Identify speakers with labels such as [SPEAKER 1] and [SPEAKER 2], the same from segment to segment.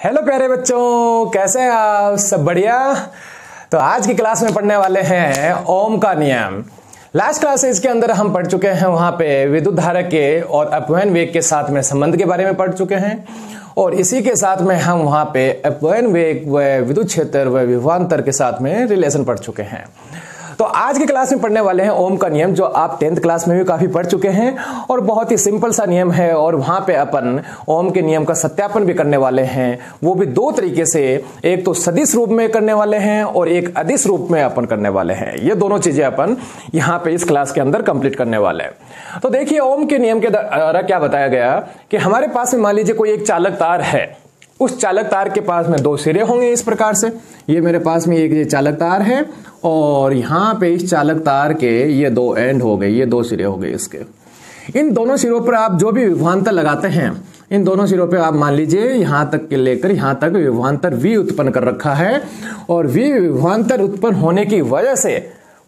[SPEAKER 1] Hello प्यारे बच्चों, कैसे हैं आप? सब बढ़िया। तो आज की क्लास में पढ़ने वाले हैं ओम का नियम। लास्ट क्लासेस के अंदर हम पढ़ चुके हैं, वहां पे विद्युत धारा के और अपवहन वेग के साथ में संबंध के बारे में पढ़ चुके हैं और इसी के साथ में हम वहां पे अपवहन वेग व विद्युत क्षेत्र व विभवांतर के साथ में रिलेशन पढ़ चुके हैं। तो आज की क्लास में पढ़ने वाले हैं ओम का नियम, जो आप 10th क्लास में भी काफी पढ़ चुके हैं और बहुत ही सिंपल सा नियम है। और वहां पे अपन ओम के नियम का सत्यापन भी करने वाले हैं, वो भी दो तरीके से। एक तो सदिश रूप में करने वाले हैं और एक अदिश रूप में अपन करने वाले हैं। ये दोनों चीजें अपन यहाँ पे इस क्लास के अंदर कंप्लीट करने वाले हैं। तो देखिए, ओम के नियम के द्वारा क्या बताया गया कि हमारे पास में मान लीजिए कोई एक चालक तार है। उस चालक तार के पास में दो सिरे होंगे इस प्रकार से। ये मेरे पास में एक ये चालक तार है और यहाँ पे इस चालक तार के ये दो एंड हो गए, ये दो सिरे हो गए इसके। इन दोनों सिरों पर आप जो भी विभवांतर लगाते हैं, इन दोनों सिरों पे आप मान लीजिए यहां तक के लेकर यहां तक विभवांतर V उत्पन्न कर रखा है और V विभवांतर उत्पन्न होने की वजह से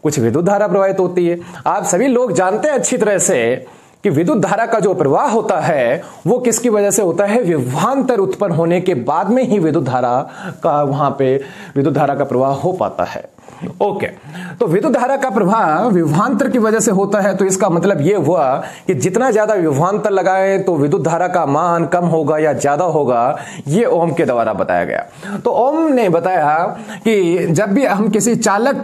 [SPEAKER 1] कुछ विद्युत धारा प्रवाहित होती है। आप सभी लोग जानते हैं अच्छी तरह से कि विद्युत धारा का जो प्रवाह होता है वो किसकी वजह से होता है? विभवांतर उत्पन्न होने के बाद में ही विद्युत धारा का वहां पे विद्युत धारा का प्रवाह हो पाता है। ओके, तो विद्युत धारा का प्रवाह विभवांतर की वजह से होता है। तो इसका मतलब ये हुआ कि जितना ज्यादा विभवांतर लगाए तो विद्युत धारा का मान कम होगा या ज्यादा होगा। ये ओम के द्वारा बताया गया। तो ओम ने बताया कि जब भी हम किसी चालक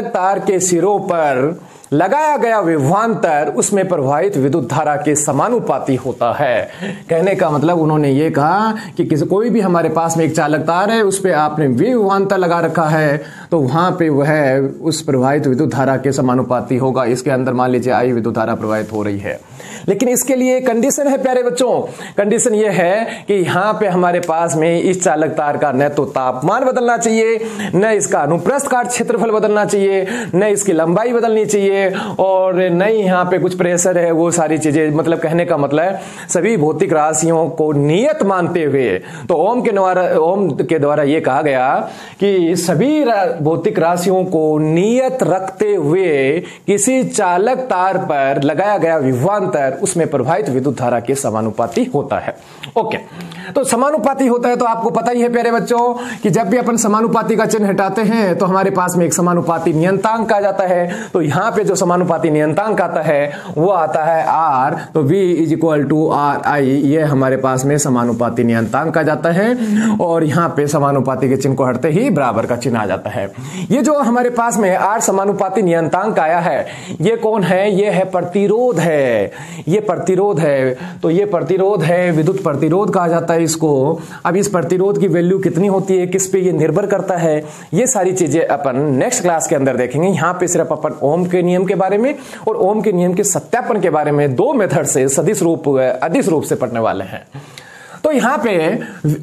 [SPEAKER 1] तार के सिरों पर लगाया गया विभवांतर उसमें प्रवाहित विद्युत धारा के समानुपाती होता है। कहने का मतलब उन्होंने ये कहा कि कोई भी हमारे पास में एक चालक तार है, उस पे आपने विभवांतर लगा रखा है तो वहां पे वह उस प्रवाहित विद्युत धारा के समानुपाती होगा। इसके अंदर मान लीजिए आई विद्युत धारा प्रवाहित हो रही है, लेकिन इसके लिए कंडीशन है प्यारे बच्चों। कंडीशन ये है कि यहाँ पे हमारे पास में इस चालक तार का न तो तापमान बदलना चाहिए, न इसका अनुप्रस्थ काट क्षेत्रफल बदलना चाहिए, न इसकी लंबाई बदलनी चाहिए और न ही यहाँ पे कुछ प्रेशर है, वो सारी चीजें। मतलब कहने का मतलब सभी भौतिक राशियों को नियत मानते हुए, तो ओम के द्वारा ये कहा गया कि सभी भौतिक राशियों को नियत रखते हुए किसी चालक तार पर लगाया गया विभवांतर उसमें प्रवाहित विद्युत धारा के समानुपाती होता है। ओके, तो समानुपाती होता है तो आपको पता ही है प्यारे बच्चों कि जब भी अपन समानुपाती का चिन्ह हटाते हैं तो हमारे पास में एक समानुपाती नियतांक आ जाता है। तो यहाँ पे जो समानुपाती नियतांक आता है वो आता है R। तो V is equal to RI, ये हमारे पास में समानुपाती नियतांक आ जाता है और यहाँ पे समानुपाती के चिन्ह को हटते ही बराबर का चिन्ह आ जाता है। ये जो हमारे पास में R समानुपाती नियतांक आया है, ये कौन है? ये है प्रतिरोध है। ये प्रतिरोध है, तो ये प्रतिरोध है, विद्युत प्रतिरोध कहा जाता है इसको। अब इस प्रतिरोध की वैल्यू कितनी होती है, किस पे ये निर्भर करता है, ये सारी चीजें अपन नेक्स्ट क्लास के अंदर देखेंगे। यहाँ पे सिर्फ अपन ओम के नियम के बारे में और ओम के नियम के सत्यापन के बारे में दो मेथड से सदिश रूप अदिश रूप से पढ़ने वाले हैं। तो यहाँ पे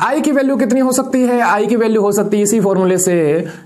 [SPEAKER 1] I की वैल्यू कितनी हो सकती है? I की वैल्यू हो सकती है इसी फॉर्मूले से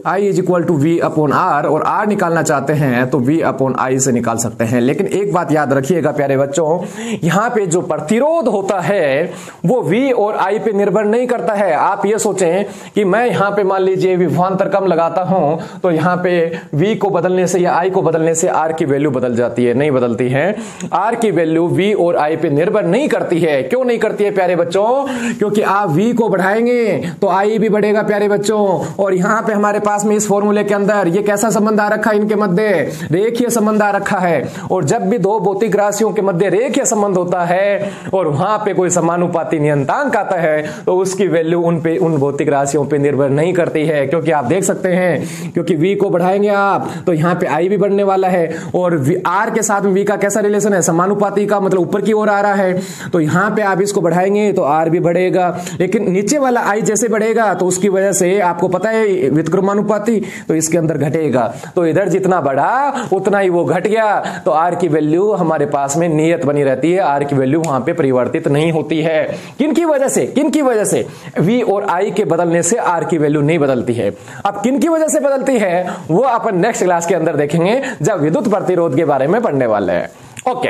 [SPEAKER 1] I is equal to V upon R, और R निकालना चाहते हैं तो V अपॉन I से निकाल सकते हैं। लेकिन एक बात याद रखिएगा प्यारे बच्चों, यहाँ पे जो प्रतिरोध होता है वो V और I पे निर्भर नहीं करता है। आप ये सोचें कि मैं यहाँ पे मान लीजिए विभवांतर कम लगाता हूं तो यहाँ पे V को बदलने से या I को बदलने से R की वैल्यू बदल जाती है? नहीं बदलती है। R की वैल्यू V और I पे निर्भर नहीं करती है। क्यों नहीं करती है प्यारे बच्चों? क्योंकि आप V को बढ़ाएंगे तो I भी बढ़ेगा प्यारे बच्चों। और यहाँ पे हमारे पास में इस फॉर्मूले के अंदर ये कैसा संबंध आ रखा है? इनके मध्य रेखीय संबंध आ रखा है। और जब भी दो भौतिक राशियों के मध्य रेखीय संबंध होता है और वहां पे कोई समानुपाती नियतांक आता है तो उसकी वैल्यू उन भौतिक राशियों पे निर्भर नहीं करती है। क्योंकि आप देख सकते हैं, क्योंकि V को बढ़ाएंगे आप तो यहाँ पे I भी बढ़ने वाला है और R के साथ में V का कैसा रिलेशन है? समानुपाती का, मतलब ऊपर की ओर आ रहा है। तो यहाँ पे आप इसको बढ़ाएंगे तो R भी बढ़ेगा, लेकिन नीचे वाला I जैसे बढ़ेगा तो उसकी वजह से आपको पता है व्युत्क्रमानुपाती, तो इसके अंदर घटेगा। तो इधर जितना बढ़ा उतना ही वो घट गया। तो R की वैल्यू हमारे पास में नियत बनी रहती है। R की वैल्यू वहां पे परिवर्तित नहीं होती है। किनकी वजह से? V और I के बदलने से R की वैल्यू नहीं बदलती है। अब किनकी वजह से बदलती है वो अपन नेक्स्ट क्लास के अंदर देखेंगे जब विद्युत प्रतिरोध के बारे में पढ़ने वाले हैं। ओके,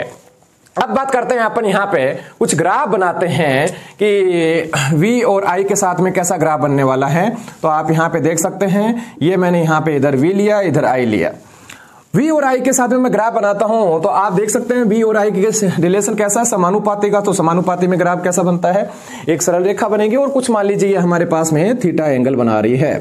[SPEAKER 1] अब बात करते हैं अपन यहाँ पे कुछ ग्राफ बनाते हैं कि V और I के साथ में कैसा ग्राफ बनने वाला है। तो आप यहाँ पे देख सकते हैं, ये मैंने यहाँ पे इधर V लिया, इधर I लिया। V और I के साथ में मैं ग्राफ बनाता हूं तो आप देख सकते हैं V और I के रिलेशन कैसा है, समानुपाती का। तो समानुपाती में ग्राफ कैसा बनता है, एक सरल रेखा बनेगी और कुछ मान लीजिए हमारे पास में थीटा एंगल बना रही है।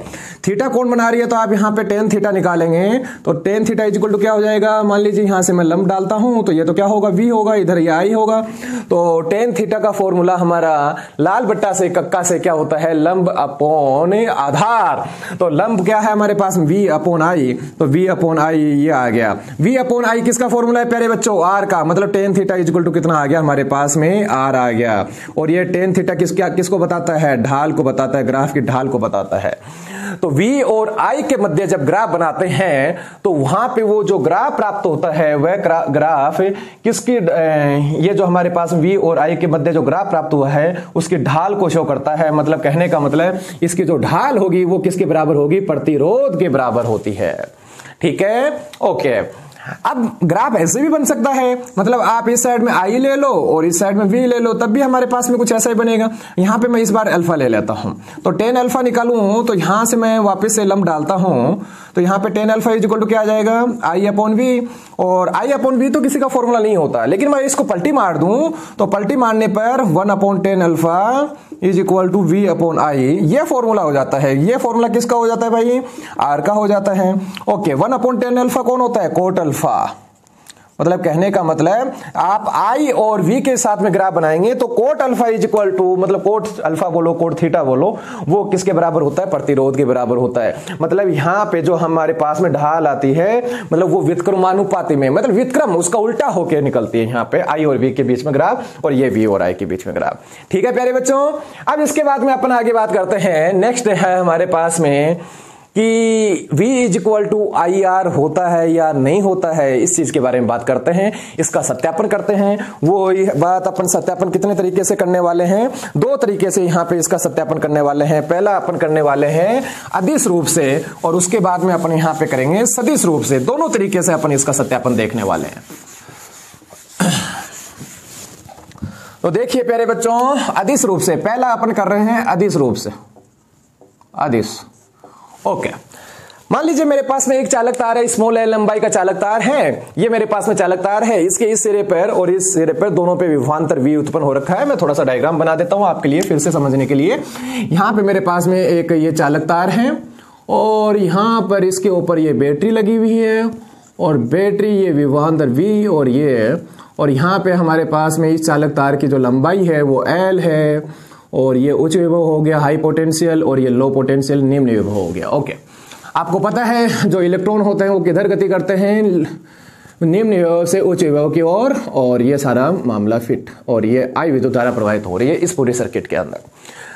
[SPEAKER 1] थीटा कौन बना रही है, तो आप यहाँ पे टेन थीटा निकालेंगे तो टेन थीटा इक्वल टू क्या हो जाएगा, मान लीजिए यहां से मैं लंब डालता हूं तो ये तो क्या होगा, V होगा, इधर ये I होगा। तो टेन थीटा का फॉर्मूला हमारा लाल बट्टा से कक्का से क्या होता है, लंब अपॉन आधार। तो लंब क्या है हमारे पास, V अपॉन I। तो V अपॉन I ये आ गया। V अपॉन I किसका फॉर्मूला है प्यारे बच्चों, R का। मतलब टेन थीटा इक्वल टू कितना आ गया हमारे पास में, R आ गया। और ये टेन थीटा किसको बताता है, ढाल को बताता है, ग्राफ की ढाल को बताता है। तो V और I के मध्य जब ग्राफ बनाते हैं तो वहां पे वो जो ग्राफ प्राप्त होता है वह ग्राफ किसकी, ये जो हमारे पास V और I के मध्य जो ग्राफ प्राप्त हुआ है उसकी ढाल को शो करता है। मतलब कहने का मतलब इसकी जो ढाल होगी वो किसके बराबर होगी, प्रतिरोध के बराबर होती है। ठीक है, ओके। अब ग्राफ ऐसे भी बन सकता है, मतलब आप इस साइड में I ले लो और इस साइड में V ले लो, तब भी हमारे पास में कुछ ऐसा ही बनेगा। यहां पे मैं इस बार अल्फा ले लेता हूं तो टेन अल्फा निकालूं तो यहां से मैं वापस से लंब डालता हूं तो यहां पे टेन अल्फा इक्वल टू क्या आ जाएगा, I अपॉन V। और I अपॉन V तो किसी का फॉर्मूला नहीं होता, लेकिन मैं इसको पलटी मार दूं तो पलटी मारने पर one upon ten alpha is equal to V upon I, ये फॉर्मूला हो जाता है। ये फॉर्मूला किसका हो जाता है भाई, R का हो जाता है। Okay, one upon ten alpha कौन होता है, कोट अल्फा। मतलब कहने का मतलब आप I और V के साथ में ग्राफ बनाएंगे तो cot alpha is equal to, मतलब कोट अल्फा बोलो कोट थीटा बोलो, वो किसके बराबर होता है, प्रतिरोध के बराबर होता है। मतलब यहाँ पे जो हमारे पास में ढाल आती है मतलब वो व्युत्क्रमानुपाती में, मतलब व्युत्क्रम उसका उल्टा होकर निकलती है यहाँ पे I और V के बीच में ग्राफ और ये V और I के बीच में ग्राफ। ठीक है प्यारे बच्चों, अब इसके बाद में अपन आगे बात करते हैं। नेक्स्ट है हमारे पास में कि V is equal to IR होता है या नहीं होता है, इस चीज के बारे में बात करते हैं, इसका सत्यापन करते हैं। वो बात अपन सत्यापन कितने तरीके से करने वाले हैं, दो तरीके से यहाँ पे इसका सत्यापन करने वाले हैं। पहला अपन करने वाले हैं अदिश रूप से और उसके बाद में अपन यहाँ पे करेंगे सदिश रूप से। दोनों तरीके से अपन इसका सत्यापन देखने वाले हैं। तो देखिए प्यारे बच्चों, अदिश रूप से पहला अपन कर रहे हैं अदिश रूप से, अदिश। ओके, मान लीजिए मेरे पास में एक चालक तार है, स्मॉल एल लंबाई का चालक तार है। ये मेरे पास में चालक तार है, इसके इस सिरे पर और इस सिरे पर दोनों पे विभवांतर V उत्पन्न हो रखा है। मैं थोड़ा सा डायग्राम बना देता हूं आपके लिए फिर से समझने के लिए। यहां पे मेरे पास में एक ये चालक तार है और यहां पर इसके ऊपर ये बैटरी लगी हुई है और बैटरी ये विभवांतर V और ये, और यहाँ पे हमारे पास में इस चालक तार की जो लंबाई है वो L है और ये उच्च विभव हो गया हाई पोटेंशियल और ये लो पोटेंशियल निम्न विभव हो गया। ओके, आपको पता है जो इलेक्ट्रॉन होते हैं वो किधर गति करते हैं, निम्न विभव से उच्च विभव की ओर, और ये सारा मामला फिट और ये I विद्युत धारा प्रवाहित हो रही है इस पूरे सर्किट के अंदर।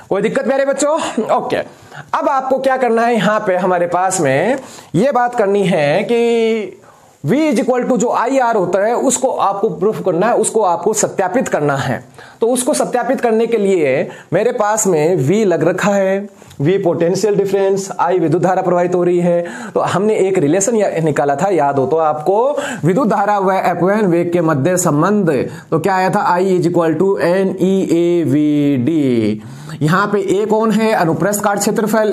[SPEAKER 1] कोई दिक्कत मेरे बच्चों? ओके, अब आपको क्या करना है, यहाँ पे हमारे पास में ये बात करनी है कि V इज इक्वल टू जो IR होता है उसको आपको प्रूफ करना है, उसको आपको सत्यापित करना है। तो उसको सत्यापित करने के लिए मेरे पास में V लग रखा है, V पोटेंशियल डिफरेंस, I विद्युत धारा प्रवाहित हो रही है। तो हमने एक रिलेशन निकाला था, याद हो तो आपको, विद्युत धारा व अपव्यय वेग के मध्य संबंध। तो क्या आया था, I is equal to NeAVD। यहाँ पे A कौन है, अनुप्रस्थ काट क्षेत्रफल,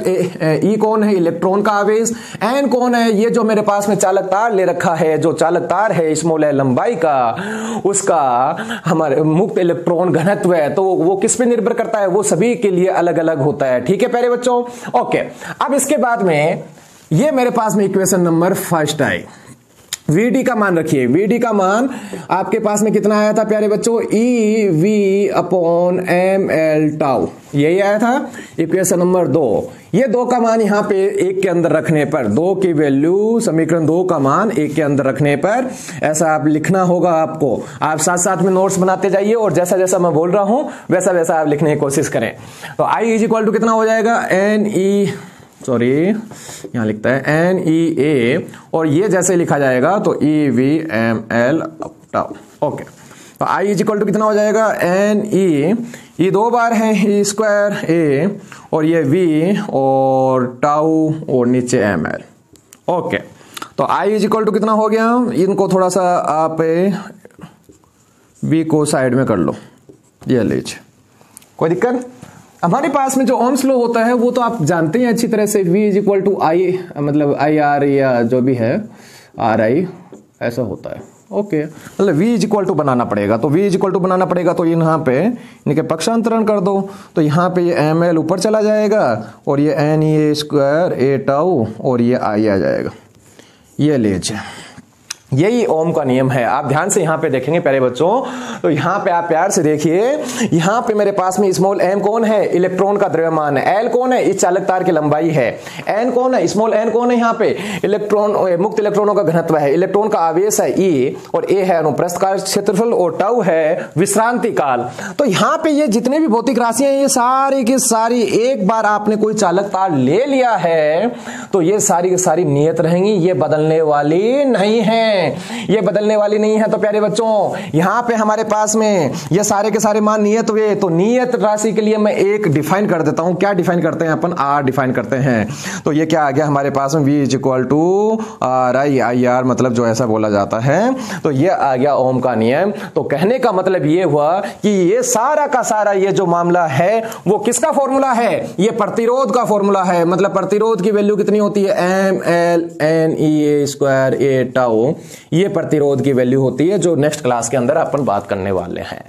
[SPEAKER 1] E कौन है, इलेक्ट्रॉन का आवेश, N कौन है, ये जो मेरे पास में चालक तार ले रखा है, जो चालक तार है स्मॉल l लंबाई का, उसका हमारे मुक्त इलेक्ट्रॉन घनत्व है। तो वो किस पे निर्भर करता है, वो सभी के लिए अलग अलग होता है। ठीक है प्यारे बच्चों? ओके, अब इसके बाद में ये मेरे पास में इक्वेशन नंबर फर्स्ट आई। VD का मान रखिए, VD का मान आपके पास में कितना आया था प्यारे बच्चों, EV अपॉन ML टाउ, यही आया था इक्वेशन नंबर 2। ये 2 का मान यहाँ पे 1 के अंदर रखने पर, 2 की वैल्यू, समीकरण 2 का मान 1 के अंदर रखने पर ऐसा आप लिखना होगा आपको। आप साथ साथ में नोट्स बनाते जाइए और जैसा जैसा मैं बोल रहा हूं वैसा वैसा आप लिखने की कोशिश करें। तो I इज इक्वल टू कितना हो जाएगा, यहां लिखता है NEA और ये जैसे लिखा जाएगा तो EVML टाउ। ओके, तो I इज इक्वल टू कितना हो जाएगा, NE, ये 2 बार है E स्क्वायर A और ये V और टाउ और नीचे ML। ओके, तो I इज इक्वल टू कितना हो गया, इनको थोड़ा सा आप V को साइड में कर लो, ये लीजिए, कोई दिक्कत। हमारे पास में जो ओम्स लॉ होता है वो तो आप जानते हैं अच्छी तरह से, V is equal to I, मतलब IR या जो भी है आर आई ऐसा होता है। ओके, मतलब v इज इक्वल टू बनाना पड़ेगा, तो v इज इक्वल टू बनाना पड़ेगा तो यहाँ पे इनके पक्षांतरण कर दो, तो यहाँ पे ये एम एल ऊपर चला जाएगा और ये एन ई स्क्वायर ए टाउ और ये आई आ जाएगा, ये लीजिए। यही ओम का नियम है। आप ध्यान से यहाँ पे देखेंगे प्यारे बच्चों, तो यहाँ पे आप प्यार से देखिए, यहाँ पे मेरे पास में स्मॉल m कौन है, इलेक्ट्रॉन का द्रव्यमान है, l कौन है, इस चालक तार की लंबाई है, n कौन है, स्मॉल n कौन है, यहाँ पे इलेक्ट्रॉन, मुक्त इलेक्ट्रॉनों का घनत्व है, इलेक्ट्रॉन का आवेश है e, और a है अनुप्रस्थ काल क्षेत्रफल और टाउ है विश्रांति काल। तो यहाँ पे ये जितने भी भौतिक राशियां हैं ये सारी की सारी, एक बार आपने कोई चालक तार ले लिया है तो ये सारी की सारी नियत रहेंगी, ये बदलने वाली नहीं है, ये बदलने वाली नहीं है। तो प्यारे बच्चों यहां पे हमारे पास में ये सारे के सारे मान नियत हुए, तो नियत राशि के लिए मैं एक डिफाइन कर देता हूं। क्या डिफाइन करते हैं अपन, आर डिफाइन करते हैं। तो ये क्या आ गया हमारे पास में, v is equal to R I, I R मतलब जो ऐसा बोला जाता है, तो ये आ गया ओम का नियम। तो कहने का मतलब ये हुआ कि ये सारा का सारा ये जो मामला है वो किसका फॉर्मूला है, ये प्रतिरोध का फॉर्मूला है। मतलब प्रतिरोध की वैल्यू कितनी होती है, एम एल एन ई ए स्क्वायर ए टाउ, ये प्रतिरोध की वैल्यू होती है जो नेक्स्ट क्लास के अंदर अपन बात करने वाले हैं।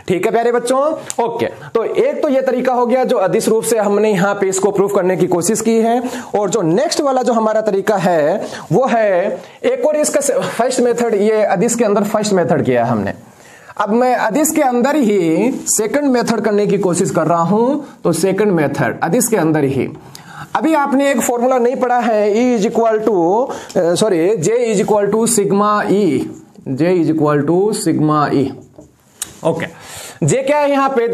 [SPEAKER 1] ठीक है प्यारे बच्चों, ओके। तो एक तो ये तरीका हो गया जो अदिश रूप से हमने यहाँ पे इसको प्रूफ करने की कोशिश की है, और जो नेक्स्ट वाला जो हमारा तरीका है वो है एक और इसका फर्स्ट मेथड, ये अदिश के अंदर फर्स्ट मेथड किया है हमने। अब मैं अदिश के अंदर ही सेकंड मेथड करने की कोशिश कर रहा हूं, तो सेकंड मेथड अदिश के अंदर ही। अभी आपने एक फॉर्मूला नहीं पढ़ा है, E is equal to sorry J is equal to sigma E, J is equal to sigma E. Okay, J क्या है यहाँ पे,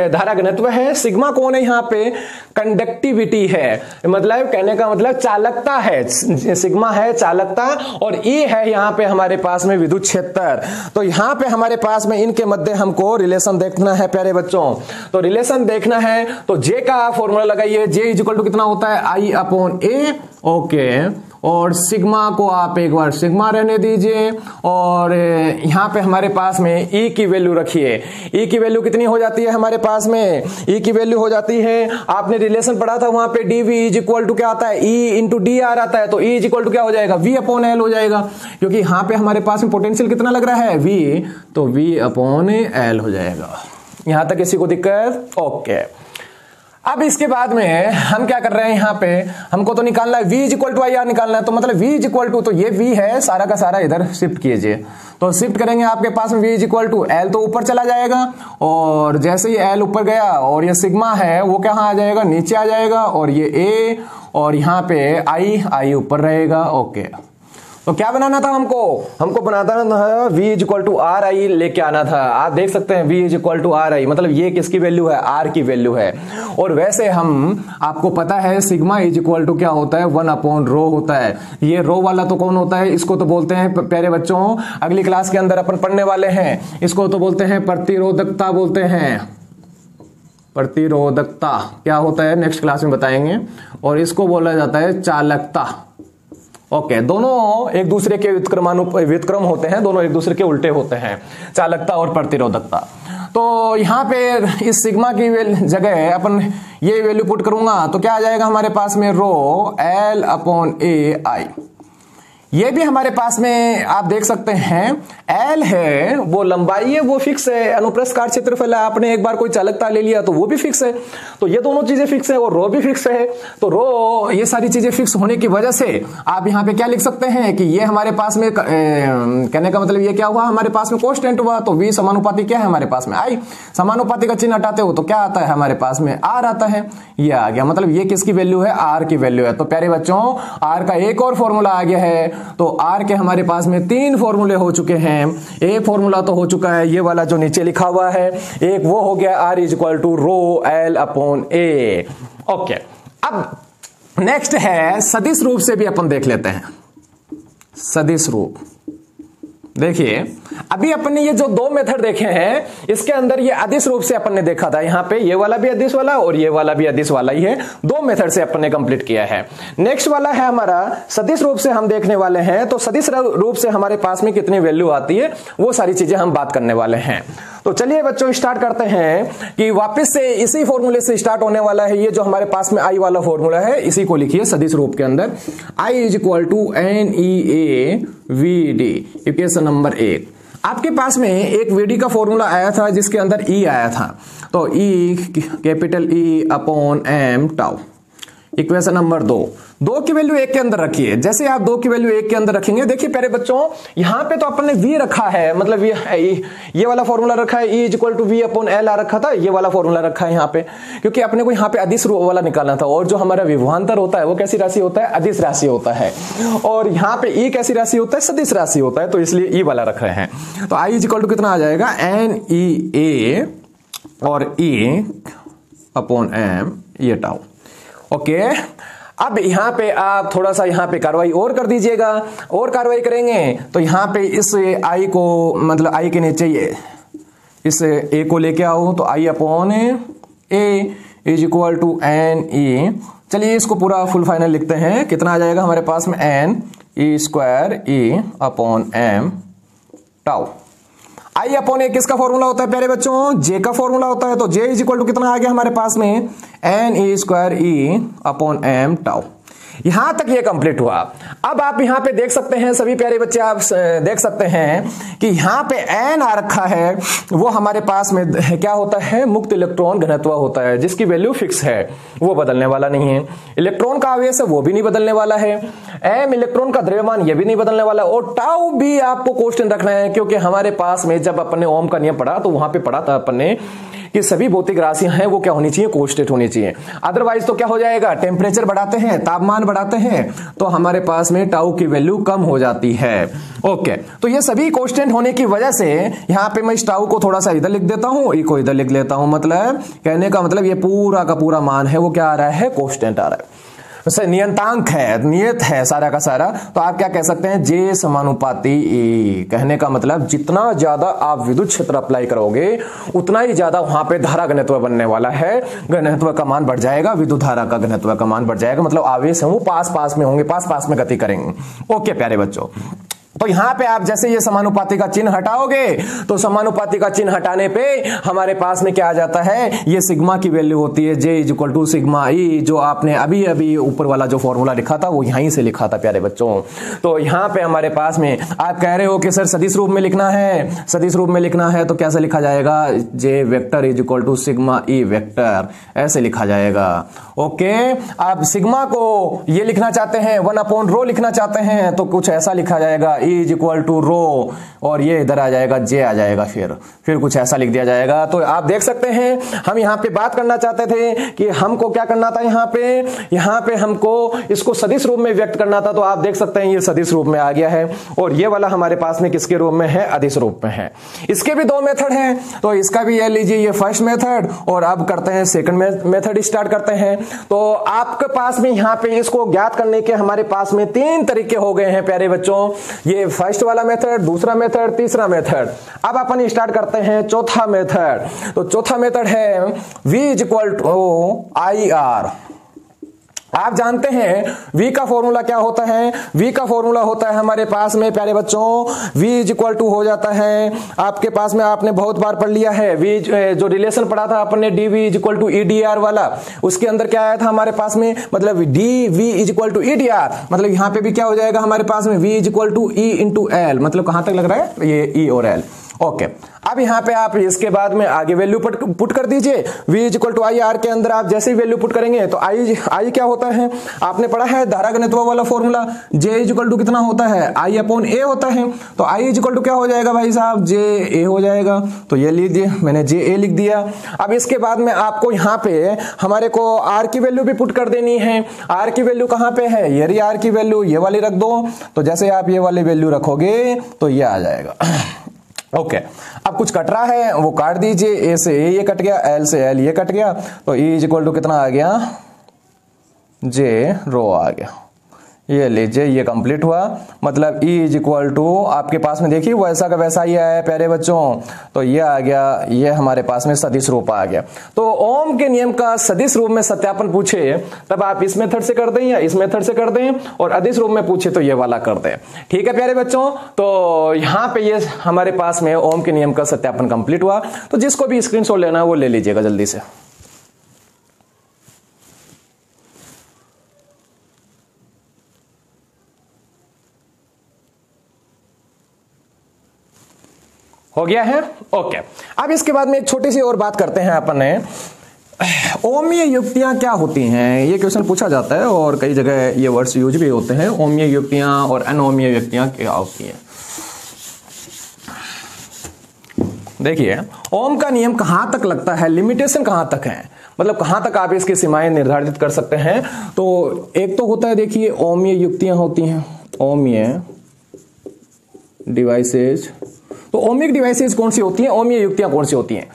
[SPEAKER 1] धारा घनत्व है, सिग्मा कौन है यहाँ पे, कंडक्टिविटी है, मतलब कहने का मतलब चालकता है, सिग्मा है चालकता, और ई है यहाँ पे हमारे पास में विद्युत क्षेत्र। तो यहाँ पे हमारे पास में इनके मध्य हमको रिलेशन देखना है प्यारे बच्चों। तो रिलेशन देखना है तो जे का फॉर्मूला लगाइए, जे इज इक्वल टू कितना होता है, आई अपॉन ए। ओके, और सिग्मा को आप एक बार सिग्मा रहने दीजिए, और यहाँ पे हमारे पास में ई की वैल्यू रखिए। ई की वैल्यू कितनी हो जाती है हमारे पास में, ई की वैल्यू हो जाती है, आपने रिलेशन पढ़ा था वहां पे D V is equal to क्या आता है, ई इंटू डी आर आता है, तो ई इज इक्वल टू क्या हो जाएगा, वी अपॉन एल हो जाएगा, क्योंकि यहाँ पे हमारे पास में पोटेंशियल कितना लग रहा है, वी, तो वी अपॉन एल हो जाएगा। यहां तक किसी को दिक्कत, ओके। अब इसके बाद में हम क्या कर रहे हैं, यहाँ पे हमको तो निकालना है v is equal to I R निकालना है, तो मतलब v इज इक्वल टू, तो ये v है सारा का सारा इधर शिफ्ट कीजिए, तो शिफ्ट करेंगे आपके पास में v is equal to l तो ऊपर चला जाएगा, और जैसे ही l ऊपर गया और ये सिग्मा है वो कहाँ आ जाएगा, नीचे आ जाएगा, और ये a, और यहाँ पे i ऊपर रहेगा। ओके, तो क्या बनाना था हमको बनाना था v is equal to R I लेके आना था। आप देख सकते हैं v is equal to R I, मतलब ये किसकी वैल्यू है, r की वैल्यू है। और वैसे हम आपको पता है सिग्मा इज इक्वल टू क्या होता है, 1 अपॉन रो होता है। ये रो वाला तो कौन होता है, इसको तो बोलते हैं प्यारे बच्चों, अगली क्लास के अंदर अपन पढ़ने वाले हैं, इसको तो बोलते हैं प्रतिरोधकता बोलते हैं, प्रतिरोधकता क्या होता है नेक्स्ट क्लास में बताएंगे, और इसको बोला जाता है चालकता। ओके, दोनों एक दूसरे के व्युत्क्रम होते हैं, दोनों एक दूसरे के उल्टे होते हैं, चालकता और प्रतिरोधकता। तो यहाँ पे इस सिग्मा की जगह अपन ये वैल्यू पुट करूंगा तो क्या आ जाएगा हमारे पास में, रो एल अपॉन ए आई। ये भी हमारे पास में आप देख सकते हैं एल है वो लंबाई है वो फिक्स है, अनुप्रस्थ काट क्षेत्रफल है, आपने एक बार कोई चालकता ले लिया तो वो भी फिक्स है, तो ये दोनों चीजें फिक्स है और रो भी फिक्स है। तो रो ये सारी चीजें फिक्स होने की वजह से आप यहाँ पे क्या लिख सकते हैं कि ये हमारे पास में कहने का मतलब ये क्या हुआ, हमारे पास में कांस्टेंट हुआ, तो v समानुपाती क्या है हमारे पास में i, समानुपाती का चिन्ह हटाते हो तो क्या आता है हमारे पास में r आता है, ये आ गया, मतलब ये किसकी वैल्यू है, r की वैल्यू है। तो प्यारे बच्चों r का एक और फॉर्मूला आ गया है, तो r के हमारे पास में 3 फॉर्मूले हो चुके हैं। एक फॉर्मूला तो हो चुका है ये वाला जो नीचे लिखा हुआ है, एक वो हो गया r is equal to rho L upon A. Okay, अब नेक्स्ट है सदिश रूप से भी अपन देख लेते हैं। सदिश रूप देखिए, अभी अपन ने ये जो 2 मेथड देखे हैं इसके अंदर ये अदिश रूप से अपन ने देखा था, यहाँ पे ये वाला भी अदिश वाला और ये वाला भी अदिश वाला ही है, 2 मेथड से अपन ने कंप्लीट किया है। नेक्स्ट वाला है हमारा सदिश रूप से हम देखने वाले हैं, तो सदिश रूप से हमारे पास में कितनी वैल्यू आती है वो सारी चीजें हम बात करने वाले हैं। तो चलिए बच्चों स्टार्ट करते हैं कि वापस से इसी फॉर्मूले से स्टार्ट होने वाला है। ये जो हमारे पास में आई वाला फॉर्मूला है इसी को लिखिए सदिश रूप के अंदर। I is equal to NEAVD equation number 1। आपके पास में एक VD का फॉर्मूला आया था जिसके अंदर E आया था, तो E capital E upon M tau. Equation number 2 की वैल्यू 1 के अंदर रखिए। जैसे आप 2 की वैल्यू 1 के अंदर रखेंगे, देखिए प्यारे बच्चों यहां पे तो अपन ने V रखा है, मतलब ये वाला फॉर्मूला रखा है, E is equal to V upon L आ रखा था, ये वाला फॉर्मूला रखा है यहाँ पे, क्योंकि अपने को यहाँ पे अदिश वाला निकालना था। और जो हमारा विभवांतर होता है वो कैसी राशि होता है? अदिश राशि होता है। और यहाँ पे E कैसी राशि होता है? सदिश राशि होता है, तो इसलिए E वाला रख रहे हैं। तो I इज इक्वल टू कितना आ जाएगा? NEA और E अपॉन M ये टाउ। ओके, अब यहां पे आप थोड़ा सा यहां पे कार्रवाई और कर दीजिएगा। और कार्रवाई करेंगे तो यहां पे इस आई को, मतलब आई के नीचे ये इस ए को लेके आओ, तो I upon A is equal to NE। चलिए इसको पूरा फुल फाइनल लिखते हैं। कितना आ जाएगा हमारे पास में? NE square E upon M tau. I upon A किसका फॉर्मूला होता है प्यारे बच्चों? जे का फॉर्मूला होता है। तो जे इज इक्वल टू कितना आ गया हमारे पास में? NE square E upon M tau. यहां तक ये कंप्लीट हुआ। अब आप यहां पे देख सकते हैं सभी प्यारे बच्चे, आप देख सकते हैं कि यहां पे N आ रखा है, वो हमारे पास में क्या होता है? मुक्त इलेक्ट्रॉन घनत्व होता है, जिसकी वैल्यू फिक्स है, वो बदलने वाला नहीं है। इलेक्ट्रॉन का आवेश है वो भी नहीं बदलने वाला है। M इलेक्ट्रॉन का द्रव्यमान ये भी नहीं बदलने वाला। और टाउ भी आपको क्वेश्चन रखना है, क्योंकि हमारे पास में जब अपन ने ओम का नियम पढ़ा तो वहां पे पढ़ा था अपन ने कि सभी भौतिक राशियां हैं वो क्या होनी चाहिए? कांस्टेंट होनी चाहिए। अदरवाइज तो क्या हो जाएगा? टेम्परेचर बढ़ाते हैं, तापमान बढ़ाते हैं, तो हमारे पास में टाउ की वैल्यू कम हो जाती है। ओके, तो ये सभी कांस्टेंट होने की वजह से यहां पे मैं इस टाउ को थोड़ा सा इधर लिख देता हूं, ई को इधर लिख लेता हूं। मतलब कहने का मतलब ये पूरा का पूरा मान है वो क्या आ रहा है? कांस्टेंट आ रहा है। नियतांक है, नियत है सारा का सारा। तो आप क्या कह सकते हैं? जे समानुपाती E। कहने का मतलब जितना ज्यादा आप विद्युत क्षेत्र अप्लाई करोगे उतना ही ज्यादा वहां पे धारा घनत्व बनने वाला है। घनत्व का मान बढ़ जाएगा, विद्युत धारा का घनत्व का मान बढ़ जाएगा। मतलब आवेश है वो पास पास में होंगे, पास पास में गति करेंगे। ओके प्यारे बच्चों, तो यहां पे आप जैसे ये समानुपाती का चिन्ह हटाओगे तो समानुपाती का चिन्ह हटाने पे हमारे पास में क्या आ जाता है? ये सिग्मा की वैल्यू होती है, J is equal to sigma E, जो आपने अभी अभी ऊपर वाला जो फॉर्मूला लिखा था वो यहीं से लिखा था प्यारे बच्चों। तो यहां पे हमारे पास में आप कह रहे हो कि सर सदिश रूप में लिखना है, सदिश रूप में लिखना है तो कैसे लिखा जाएगा? J vector is equal to sigma E vector, ऐसे लिखा जाएगा। ओके, आप सिग्मा को ये लिखना चाहते हैं, 1 अपॉन रो लिखना चाहते हैं, तो कुछ ऐसा लिखा जाएगा, E इज इक्वल टू रो, और ये इधर आ जाएगा जे आ जाएगा, फिर कुछ ऐसा लिख दिया जाएगा। तो आप देख सकते हैं हम यहाँ पे बात करना चाहते थे कि हमको क्या करना था, यहाँ पे हमको इसको सदिश रूप में व्यक्त करना था। तो आप देख सकते हैं ये सदिश रूप में आ गया है, और ये वाला हमारे पास में किसके रूप में है? अदिश रूप में है। इसके भी 2 मेथड हैं, तो इसका भी ये लीजिए, ये फर्स्ट मेथड, और अब करते हैं सेकंड मेथड स्टार्ट करते हैं। तो आपके पास में यहाँ पे इसको ज्ञात करने के हमारे पास में 3 तरीके हो गए हैं प्यारे बच्चों। ये फर्स्ट वाला मेथड, दूसरा मेथड, तीसरा मेथड। अब अपन स्टार्ट करते हैं चौथा मेथड। तो चौथा मेथड है V is equal to IR। आप जानते हैं V का फॉर्मूला क्या होता है? V का फॉर्मूला होता है हमारे पास में प्यारे बच्चों, V इज इक्वल टू हो जाता है आपके पास में, आपने बहुत बार पढ़ लिया है। V जो रिलेशन पढ़ा था अपन ने DV is equal to EDR वाला, उसके अंदर क्या आया था हमारे पास में? मतलब DV is equal to EDR, मतलब यहां पे भी क्या हो जाएगा हमारे पास में? V is equal to E into L। मतलब कहां तक लग रहा है? ये E और L। ओके, अब यहां पे आप इसके बाद में आगे वैल्यू पुट कर दीजिए। V is equal to IR के अंदर आप जैसे ही वैल्यू पुट करेंगे तो I क्या होता है? आपने पढ़ा है धारा घनत्व वाला formula, J is equal to कितना होता है? I अपॉन A होता है। तो I इज इक्वल टू क्या हो जाएगा भाई साहब? JA हो जाएगा। तो ये लिख दिए, मैंने JA लिख दिया। अब इसके बाद में आपको यहाँ पे हमारे को R की वैल्यू भी पुट कर देनी है। R की वैल्यू कहाँ पे है? ये रही R की वैल्यू, ये वाली रख दो। तो जैसे आप ये वाली वैल्यू रखोगे तो ये आ जाएगा। ओके, अब कुछ कट रहा है वो काट दीजिए। ए से ए ये कट गया, एल से एल ये कट गया, तो E इज इक्वल टू कितना आ गया? जे रो आ गया। ये लीजिए, ये कंप्लीट हुआ। मतलब E इज इक्वल टू, आपके पास में देखिए वैसा का वैसा ही आया प्यारे बच्चों। तो ये आ गया, ये हमारे पास में सदिश रूप आ गया। तो ओम के नियम का सदिश रूप में सत्यापन पूछे तब आप इस मेथड से कर दें या इस मेथड से कर दें, और अदिश रूप में पूछे तो ये वाला कर दें। ठीक है प्यारे बच्चों, तो यहाँ पे ये हमारे पास में ओम के नियम का सत्यापन कंप्लीट हुआ। तो जिसको भी स्क्रीनशॉट लेना है वो ले लीजिएगा जल्दी से। हो गया है, ओके। अब इसके बाद में एक छोटी सी और बात करते हैं अपने, ओमीय युक्तियां क्या होती हैं, ये क्वेश्चन पूछा जाता है और कई जगह ये वर्ड्स यूज भी होते हैं। ओमीय युक्तियां और अनोमीय युक्तियां क्या होती हैं? देखिए, ओम का नियम कहां तक लगता है, लिमिटेशन कहां तक है, मतलब कहां तक आप इसकी सीमाएं निर्धारित कर सकते हैं। तो एक तो होता है, देखिए ओमीय युक्तियां होती हैं, ओमीय डिवाइसेज। तो ओमिक डिवाइसेस कौन सी होती हैं, ओमीय युक्तियां कौन सी होती हैं?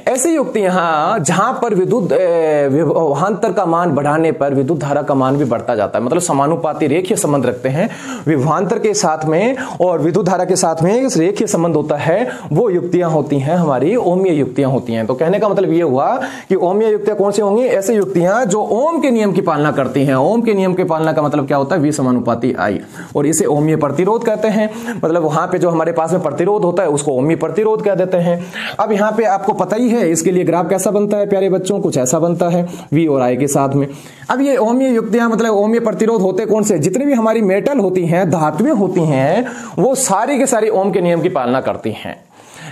[SPEAKER 1] ऐसी युक्तियां जहां पर विद्युत विभवांतर का मान बढ़ाने पर विद्युत धारा का मान भी बढ़ता जाता है, मतलब समानुपाती रेखीय संबंध रखते हैं विभवांतर के साथ में और विद्युत धारा के साथ में इस रेखीय संबंध होता है, वो युक्तियां होती हैं हमारी ओमीय युक्तियां होती हैं। तो कहने का मतलब ये हुआ कि ओमीय युक्तियां कौन सी होंगी? ऐसी युक्तियां जो ओम के नियम की पालना करती हैं। ओम के नियम की पालना का मतलब क्या होता है? V समानुपाती I, और इसे ओमीय प्रतिरोध कहते हैं। मतलब वहां पे जो हमारे पास में प्रतिरोध होता है उसको ओमीय प्रतिरोध कह देते हैं। अब यहाँ पे आपको पता ही है इसके लिए ग्राफ कैसा बनता है प्यारे बच्चों, कुछ ऐसा बनता है V और I के साथ में। अब ये ओमीय युक्तियां मतलब ओमीय प्रतिरोध होते कौन से? जितनी भी हमारी मेटल होती हैं, धातुएं होती हैं, वो सारी के सारी ओम के नियम की पालना करती हैं।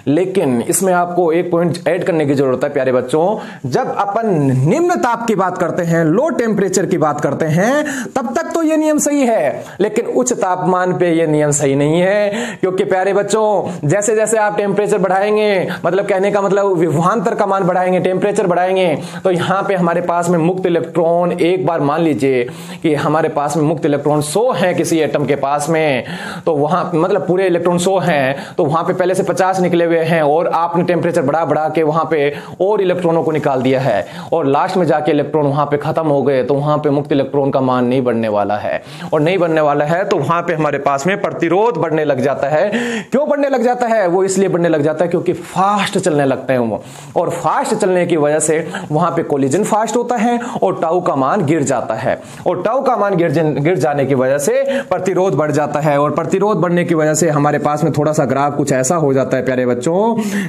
[SPEAKER 1] लेकिन इसमें आपको एक पॉइंट ऐड करने की जरूरत है प्यारे बच्चों, जब अपन निम्न ताप की बात करते हैं, लो टेम्परेचर की बात करते हैं, तब तक तो ये नियम सही है, लेकिन उच्च तापमान पे ये नियम सही नहीं है। क्योंकि प्यारे बच्चों, जैसे जैसे आप टेम्परेचर बढ़ाएंगे, मतलब कहने का मतलब विभवांतर का मान बढ़ाएंगे, टेम्परेचर बढ़ाएंगे, तो यहां पे हमारे पास में मुक्त इलेक्ट्रॉन, एक बार मान लीजिए कि हमारे पास में मुक्त इलेक्ट्रॉन 100 है किसी एटम के पास में, तो वहां मतलब पूरे इलेक्ट्रॉन 100 हैं, तो वहां पे पहले से 50 निकले हुए हैं और आपने टेम्परेचर बढ़ा बढ़ा के वहां पे और इलेक्ट्रॉनों को निकाल दिया है, और लास्ट में जाके इलेक्ट्रॉन वहां पे खत्म हो गए, तो वहां पे मुक्त इलेक्ट्रॉन का मान नहीं बढ़ने वाला है। और नहीं बढ़ने वाला है तो वहां पे हमारे पास में प्रतिरोध बढ़ने लग जाता है। क्यों बढ़ने लग जाता है? वो इसलिए बढ़ने लग जाता है क्योंकि फास्ट चलने लगते हैं वो, और फास्ट चलने की वजह से वहां पे कोलिजन फास्ट होता है और टाउ का मान गिर जाता है, और टाउ का मान गिर जाने की वजह से प्रतिरोध बढ़ जाता है, और प्रतिरोध बढ़ने की वजह से हमारे पास में थोड़ा सा ग्राफ कुछ ऐसा हो जाता है प्यारे बच्चों,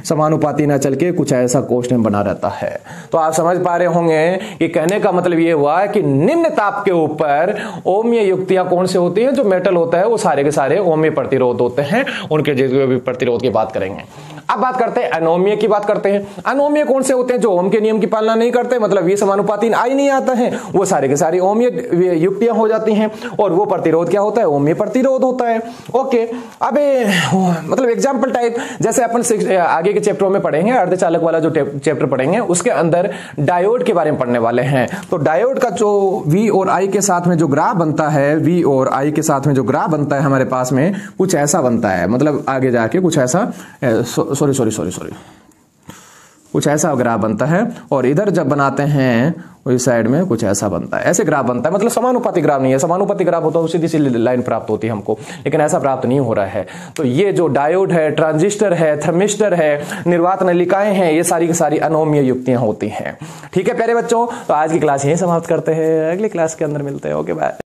[SPEAKER 1] समानुपाती ना चल के कुछ ऐसा क्वेश्चन बना रहता है। तो आप समझ पा रहे होंगे कि कहने का मतलब ये हुआ कि निम्न ताप के ऊपर ओमीय युक्तियां कौन से होती हैं? जो मेटल होता है वो सारे के सारे ओमीय प्रतिरोध होते हैं, उनके जो भी प्रतिरोध की बात करेंगे। अब बात करते हैं अनोमीय की, बात करते हैं अनोमीय कौन से होते हैं? जो ओम के नियम की पालना नहीं करते, मतलब ये समानुपाती I नहीं आता है, वो सारे के सारे ओमीय युक्तियां हो जाती हैं, और वो प्रतिरोध क्या होता है? ओमीय प्रतिरोध होता है। ओके, अब मतलब एग्जांपल टाइप, जैसे अपन आगे के चैप्टरों में पढ़ेंगे, अर्धचालक वाला जो चैप्टर पढ़ेंगे उसके अंदर डायोड के बारे में पढ़ने वाले हैं। तो डायोड का जो V और I के साथ में जो ग्राफ बनता है, V और I के साथ में जो ग्राफ बनता है हमारे पास में कुछ ऐसा बनता है, मतलब आगे जाके कुछ ऐसा सॉरी कुछ ऐसा ग्राफ बनता है, और इधर जब बनाते हैं इस साइड में कुछ ऐसा बनता है, ऐसे ग्राफ बनता है। मतलब समानुपाती ग्राफ नहीं है, समानुपाती ग्राफ होता है सीधी सी लाइन प्राप्त होती है हमको, लेकिन ऐसा प्राप्त नहीं हो रहा है। तो ये जो डायोड है, ट्रांजिस्टर है, थर्मिस्टर है, निर्वात नलिकाएं हैं, ये सारी की सारी अनोमीय युक्तियां होती हैं। ठीक है प्यारे बच्चों, तो आज की क्लास यहीं समाप्त करते हैं, अगली क्लास के अंदर मिलते हैं। Okay bye.